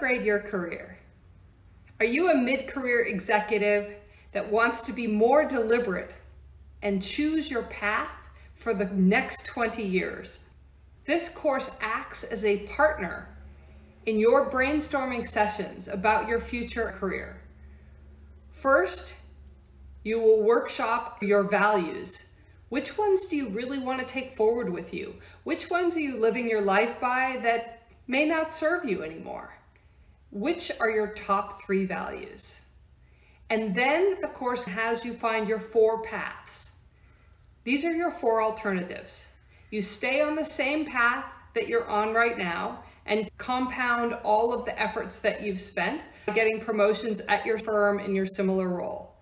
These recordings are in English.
upgrade your career? Are you a mid-career executive that wants to be more deliberate and choose your path for the next 20 years? This course acts as a partner in your brainstorming sessions about your future career. First, you will workshop your values. Which ones do you really want to take forward with you? Which ones are you living your life by that may not serve you anymore? Which are your top 3 values? And then the course has you find your 4 paths. These are your 4 alternatives. You stay on the same path that you're on right now and compound all of the efforts that you've spent getting promotions at your firm in your similar role.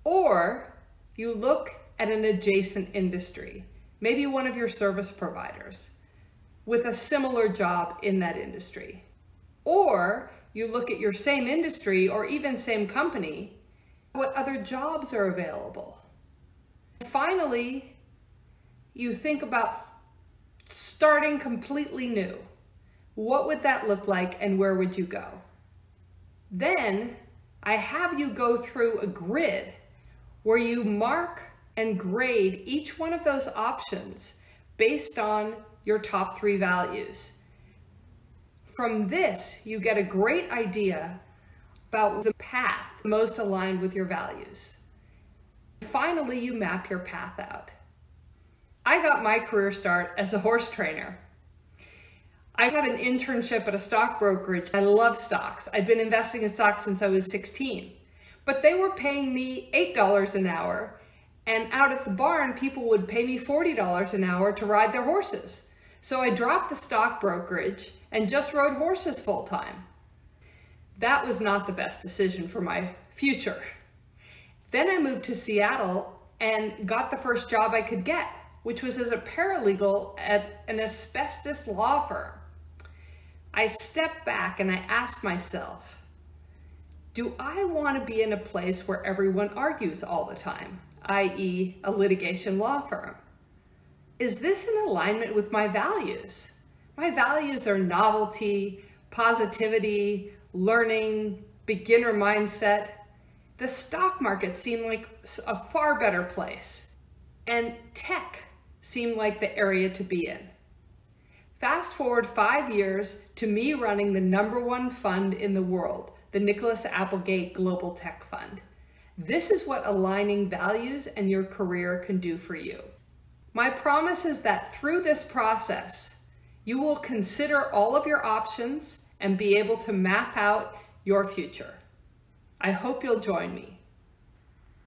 Or you look at an adjacent industry, maybe one of your service providers, with a similar job in that industry. Or you look at your same industry or even same company, what other jobs are available. Finally, you think about starting completely new. What would that look like and where would you go? Then I have you go through a grid where you mark and grade each one of those options based on your top 3 values. From this, you get a great idea about the path most aligned with your values. Finally, you map your path out. I got my career start as a horse trainer. I had an internship at a stock brokerage. I love stocks. I'd been investing in stocks since I was 16, but they were paying me $8 an hour, and out at the barn, people would pay me $40 an hour to ride their horses. So I dropped the stock brokerage and just rode horses full time. That was not the best decision for my future. Then I moved to Seattle and got the first job I could get, which was as a paralegal at an asbestos law firm. I stepped back and I asked myself, do I want to be in a place where everyone argues all the time, i.e. a litigation law firm? Is this in alignment with my values? My values are novelty, positivity, learning, beginner mindset. The stock market seemed like a far better place, and tech seemed like the area to be in. Fast forward 5 years to me running the #1 fund in the world, the Nicholas Applegate Global Tech Fund. This is what aligning values and your career can do for you. My promise is that through this process, you will consider all of your options and be able to map out your future. I hope you'll join me.